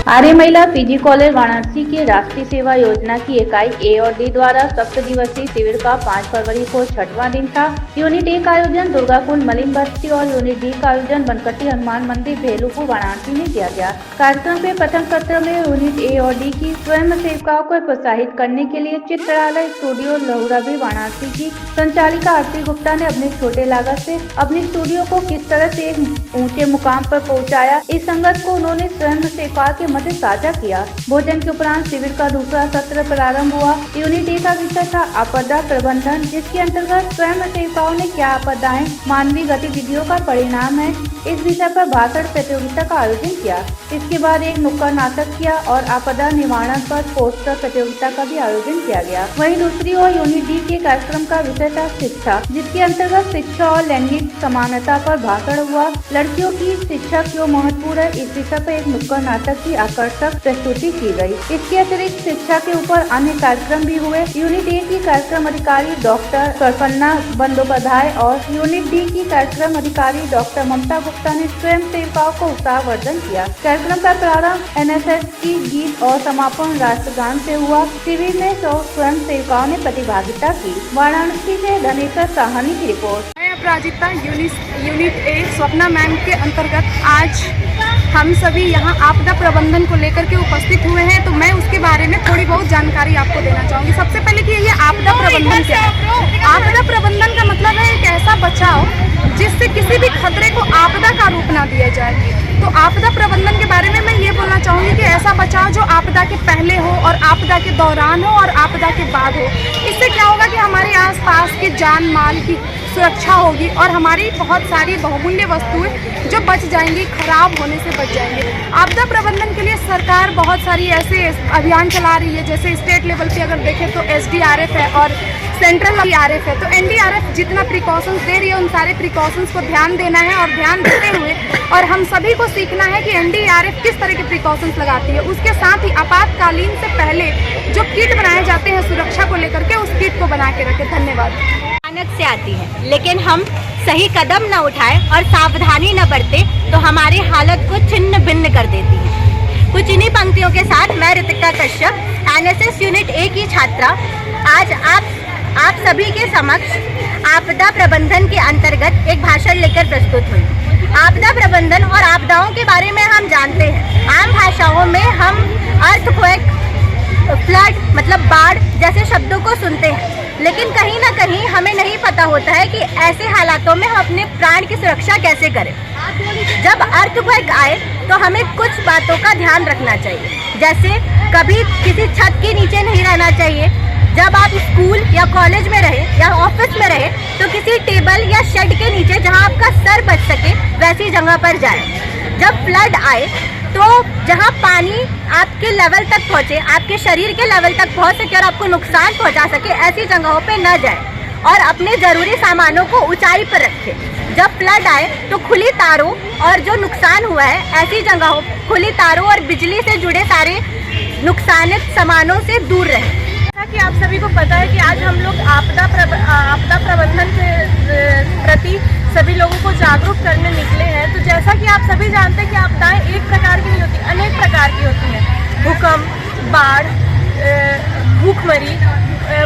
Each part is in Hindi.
आर्य महिला पीजी कॉलेज वाराणसी के राष्ट्रीय सेवा योजना की इकाई ए और डी द्वारा 7 दिवसीय शिविर का 5 फरवरी को 6वां दिन था। यूनिट ए का आयोजन दुर्गाकुंड मलिन बस्ती और यूनिट डी का आयोजन बनकटी हनुमान मंदिर भेलुपुर वाराणसी में किया गया। कार्यक्रम के प्रथम सत्र में यूनिट ए और डी की स्वयं सेविकाओं को प्रोत्साहित करने के लिए चित्रकला स्टूडियो लहुराबी वाराणसी की संचालिका आरती गुप्ता ने अपने छोटे लागत से अपने स्टूडियो को किस तरह से एक ऊंचे मुकाम पर पहुंचाया, इस संगत को उन्होंने स्वयं सेविकाओं के मध्य साझा किया। भोजन के उपरांत शिविर का दूसरा सत्र प्रारंभ हुआ। यूनिट ए का विषय था आपदा प्रबंधन, जिसके अंतर्गत स्वयं सेविकाओं ने क्या आपदाएं मानवीय गतिविधियों का परिणाम है, इस विषय पर भाषण प्रतियोगिता का आयोजन किया। इसके बाद एक नुक्कड़ नाटक किया और आपदा निवारण पर पोस्टर प्रतियोगिता का भी आयोजन किया गया। वहीं दूसरी ओर यूनिट डी के कार्यक्रम का विषय था शिक्षा, जिसके अंतर्गत शिक्षा और लैंगिक समानता पर भाषण हुआ। लड़कियों की शिक्षा क्यों महत्वपूर्ण है, इस विषय पर एक नुक्कड़ नाटक की आकर्षक प्रस्तुति की गई। इसके अतिरिक्त शिक्षा के ऊपर अन्य कार्यक्रम भी हुए। यूनिट ए की कार्यक्रम अधिकारी डॉक्टर प्रफन्ना बंदोपाध्याय और यूनिट डी की कार्यक्रम अधिकारी डॉक्टर ममता गुप्ता ने स्वयं सेविकाओं को उत्साहवर्धन किया। कार्यक्रम का प्रारंभ एनएसएस की गीत और समापन राष्ट्रगान से हुआ। शिविर में 100 स्वयं सेविकाओं ने प्रतिभागिता की। वाराणसी से धनेश्वर साहनी की रिपोर्ट। मैं अपराजिता यूनिट ए स्वप्ना मैम के अंतर्गत आज हम सभी यहाँ आपदा प्रबंधन को लेकर के उपस्थित हुए हैं, तो मैं उसके बारे में थोड़ी बहुत जानकारी आपको देना चाहूँगी। सबसे पहले कि ये आपदा प्रबंधन क्या है। आपदा प्रबंधन का मतलब है एक ऐसा बचाव जिससे किसी भी खतरे को आपदा का रूप ना दिया जाए। तो आपदा प्रबंधन के बारे में मैं ये बोलना चाहूँगी कि ऐसा बचाव जो आपदा के पहले हो और आपदा के दौरान हो और आपदा के बाद हो। इससे क्या होगा कि हमारे आसपास के जान माल की सुरक्षा होगी और हमारी बहुत सारी बहुमूल्य वस्तुएं जो बच जाएंगी, खराब होने से बच जाएंगे। आपदा प्रबंधन के लिए सरकार बहुत सारी ऐसे अभियान चला रही है, जैसे स्टेट लेवल पे अगर देखें तो एसडीआरएफ है और सेंट्रल एनडीआरएफ है। तो एनडीआरएफ जितना प्रिकॉशंस दे रही है, उन सारे प्रिकॉशंस को ध्यान देना है और ध्यान देते हुए और हम सभी को सीखना है कि एनडीआरएफ किस तरह के प्रिकॉशंस लगाती है। उसके साथ ही आपातकालीन से पहले जो किट बनाए जाते हैं सुरक्षा को लेकर के, उस किट को बना के रखें। धन्यवाद। अचानक से आती है, लेकिन हम सही कदम न उठाएं और सावधानी न बरते तो हमारी हालत को छिन्न भिन्न कर देती है। कुछ इन्हीं पंक्तियों के साथ मैं Ritika Kashyap, NSS unit A की छात्रा, आज आप सभी के समक्ष आपदा प्रबंधन के अंतर्गत एक भाषण लेकर प्रस्तुत हुई। आपदा प्रबंधन और आपदाओं के बारे में हम जानते हैं। आम भाषाओं में हम अर्थक्वेक, फ्लड मतलब बाढ़ जैसे शब्दों को सुनते हैं, लेकिन कहीं ना कहीं हमें नहीं पता होता है कि ऐसे हालातों में हम अपने प्राण की सुरक्षा कैसे करें। जब अर्थक्वेक आए तो हमें कुछ बातों का ध्यान रखना चाहिए, जैसे कभी किसी छत के नीचे नहीं रहना चाहिए। जब आप स्कूल या कॉलेज में रहे या ऑफिस में रहे तो किसी टेबल या शेड के नीचे जहां आपका सर बच सके वैसी जगह पर जाएं। जब फ्लड आए तो जहां पानी आपके लेवल तक पहुंचे, आपके शरीर के लेवल तक पहुंच सके और आपको नुकसान पहुंचा सके, ऐसी जगहों पे न जाएं और अपने ज़रूरी सामानों को ऊंचाई पर रखें। जब फ्लड आए तो खुली तारों और जो नुकसान हुआ है ऐसी जगहों, खुली तारों और बिजली से जुड़े सारे नुकसानित सामानों से दूर रहें। जैसा कि आप सभी को पता है कि आज हम लोग आपदा प्रबंधन के प्रति सभी लोगों को जागरूक करने निकले हैं। तो जैसा कि आप सभी जानते हैं कि आपदाएं एक प्रकार की नहीं होती, अनेक प्रकार की होती हैं। भूकंप, बाढ़, भूखमरी,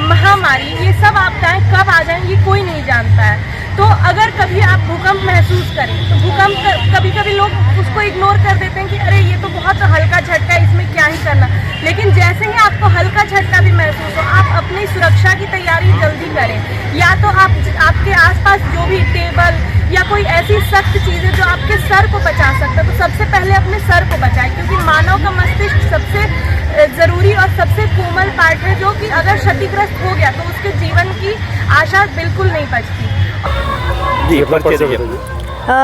महामारी, ये सब आपदाएं कब आ जाएंगी कोई नहीं जानता है। तो अगर कभी आप भूकंप महसूस करें तो भूकंप कभी कभी लोग उसको इग्नोर कर देते हैं कि अरे ये तो बहुत हल्का झटका है, इसमें क्या ही करना। लेकिन जैसे ही आपको हल्का झटका भी महसूस हो, आप अपनी सुरक्षा की तैयारी जल्दी करें। या तो आपके आसपास जो भी टेबल या कोई ऐसी सख्त चीज़ है जो आपके सर को बचा सकता है, तो सबसे पहले अपने सर को बचाएं, क्योंकि मानव का मस्तिष्क सबसे ज़रूरी और सबसे कोमल पार्ट है, जो कि अगर क्षतिग्रस्त हो गया तो उसके जीवन की आशा बिल्कुल नहीं बचती।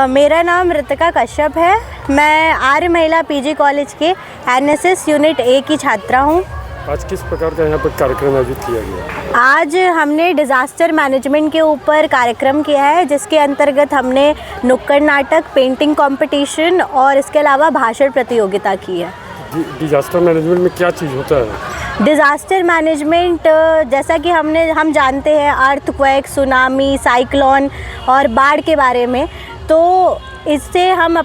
मेरा नाम ऋतिका कश्यप है। मैं आर्य महिला पीजी कॉलेज के एनएसएस यूनिट ए की छात्रा हूँ। आज किस प्रकार का यहाँ पर कार्यक्रम आयोजित किया गया? आज हमने डिज़ास्टर मैनेजमेंट के ऊपर कार्यक्रम किया है, जिसके अंतर्गत हमने नुक्कड़ नाटक, पेंटिंग कंपटीशन और इसके अलावा भाषण प्रतियोगिता की है। डिज़ास्टर मैनेजमेंट में क्या चीज़ होता है? डिज़ास्टर मैनेजमेंट जैसा कि हम जानते हैं अर्थक्वेक, सुनामी, साइक्लोन और बाढ़ के बारे में। तो इससे हम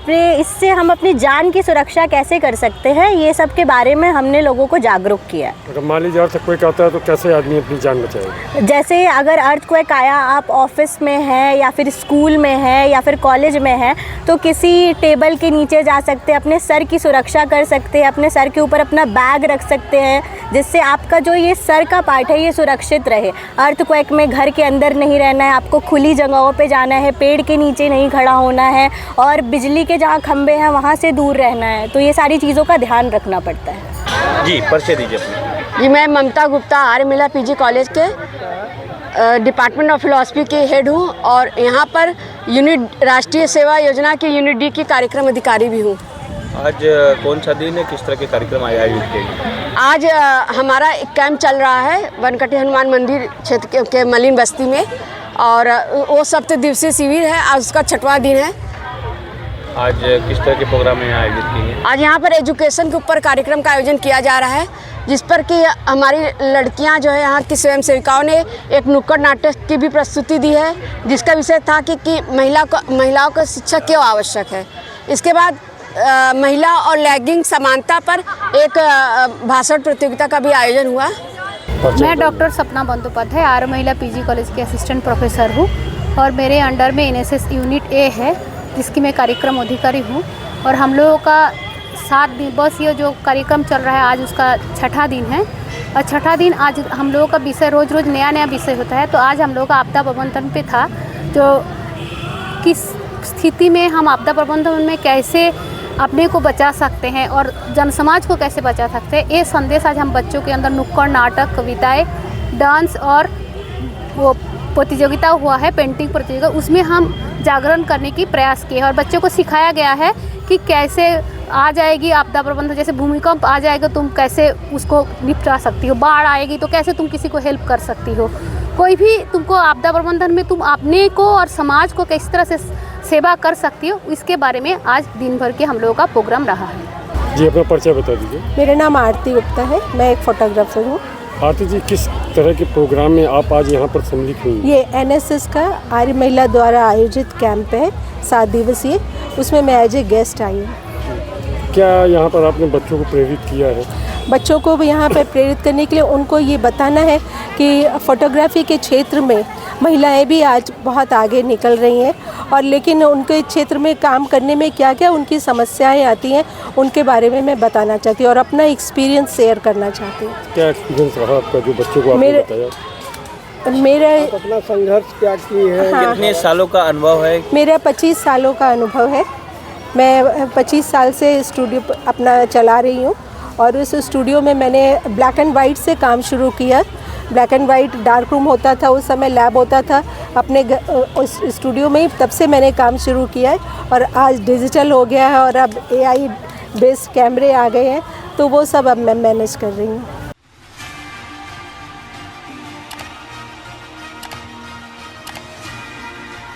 अपनी जान की सुरक्षा कैसे कर सकते हैं, ये सब के बारे में हमने लोगों को जागरूक किया। अगर मान लीजिए अर्थक्वेक आता है तो कैसे आदमी अपनी जान बचाएगा? जैसे अगर अर्थक्वेक आया, आप ऑफिस में हैं या फिर स्कूल में हैं या फिर कॉलेज में हैं, तो किसी टेबल के नीचे जा सकते हैं, अपने सर की सुरक्षा कर सकते हैं, अपने सर के ऊपर अपना बैग रख सकते हैं, जिससे आपका जो ये सर का पार्ट है ये सुरक्षित रहे। अर्थक्वेक में घर के अंदर नहीं रहना है, आपको खुली जगहों पे जाना है, पेड़ के नीचे नहीं खड़ा होना है और बिजली के जहाँ खंबे हैं वहाँ से दूर रहना है। तो ये सारी चीज़ों का ध्यान रखना पड़ता है। जी, परिचय दीजिए अपना। जी, मैं ममता गुप्ता आर्य महिला पीजी कॉलेज के डिपार्टमेंट ऑफ फिलॉसफी के हेड हूँ और यहाँ पर यूनिट राष्ट्रीय सेवा योजना के यूनिट डी की कार्यक्रम अधिकारी भी हूँ। आज कौन सा दिन है, किस तरह के कार्यक्रम आयोजित किए गए? आज हमारा एक कैंप चल रहा है बनकटी हनुमान मंदिर क्षेत्र के मलिन बस्ती में और वो 7 दिवसीय शिविर है। आज उसका 6वां दिन है। आज किस तरह के प्रोग्राम यहाँ आयोजित किए गए? आज यहाँ पर एजुकेशन के ऊपर कार्यक्रम का आयोजन किया जा रहा है, जिस पर कि हमारी लड़कियाँ जो है यहाँ की स्वयं सेविकाओं ने एक नुक्कड़ नाटक की भी प्रस्तुति दी है, जिसका विषय था कि महिलाओं को शिक्षा क्यों आवश्यक है। इसके बाद महिला और लैंगिक समानता पर एक भाषण प्रतियोगिता का भी आयोजन हुआ। मैं डॉक्टर सपना बंदोपाध्याय आर्य महिला पीजी कॉलेज के असिस्टेंट प्रोफेसर हूँ और मेरे अंडर में एनएसएस यूनिट ए है, जिसकी मैं कार्यक्रम अधिकारी हूँ। और हम लोगों का 7 दिन बस ये जो कार्यक्रम चल रहा है आज उसका 6ठा दिन है और 6ठा दिन आज हम लोगों का विषय रोज़ नया विषय होता है। तो आज हम लोगों का आपदा प्रबंधन पे था, जो किस स्थिति में हम आपदा प्रबंधन में कैसे अपने को बचा सकते हैं और जनसमाज को कैसे बचा सकते हैं, ये संदेश आज हम बच्चों के अंदर नुक्कड़ नाटक, कविताएं, डांस और वो प्रतियोगिता हुआ है, पेंटिंग प्रतियोगिता, उसमें हम जागरण करने की प्रयास किए और बच्चों को सिखाया गया है कि कैसे आ जाएगी आपदा प्रबंधन। जैसे भूमिकंप आ जाएगा तुम कैसे उसको निपटा सकती हो, बाढ़ आएगी तो कैसे तुम किसी को हेल्प कर सकती हो, कोई भी तुमको आपदा प्रबंधन में तुम अपने को और समाज को किस तरह से सेवा कर सकती हो, इसके बारे में आज दिन भर के हम लोगों का प्रोग्राम रहा है। जी, अपना परिचय बता दीजिए। मेरा नाम आरती गुप्ता है, मैं एक फोटोग्राफर हूँ। आरती जी, किस तरह के प्रोग्राम में आप आज यहाँ पर सम्मिलित हुई? ये एनएसएस का आर्य महिला द्वारा आयोजित कैंप है 7 दिवसीय, उसमें मैं एज ए गेस्ट आई हूँ। क्या यहाँ पर आपने बच्चों को प्रेरित किया है? बच्चों को भी यहाँ पर प्रेरित करने के लिए उनको ये बताना है कि फोटोग्राफी के क्षेत्र में महिलाएं भी आज बहुत आगे निकल रही हैं और लेकिन उनके क्षेत्र में काम करने में क्या क्या उनकी समस्याएं आती हैं, उनके बारे में मैं बताना चाहती हूँ और अपना एक्सपीरियंस शेयर करना चाहती हूँ। क्या एक्सपीरियंस रहा आपका जो बच्चों को आपने बताया? मेरा अपना संघर्ष क्या की है? हाँ, कितने सालों का अनुभव है? मेरा 25 सालों का अनुभव है। मैं 25 साल से स्टूडियो अपना चला रही हूँ और उस स्टूडियो में मैंने ब्लैक एंड वाइट से काम शुरू किया। Black and white dark room होता था, उस समय लैब होता था अपने उस स्टूडियो में ही, तब से मैंने काम शुरू किया है और आज डिजिटल हो गया है और अब AI बेस्ड कैमरे आ गए हैं, तो वो सब अब मैं मैनेज कर रही हूँ।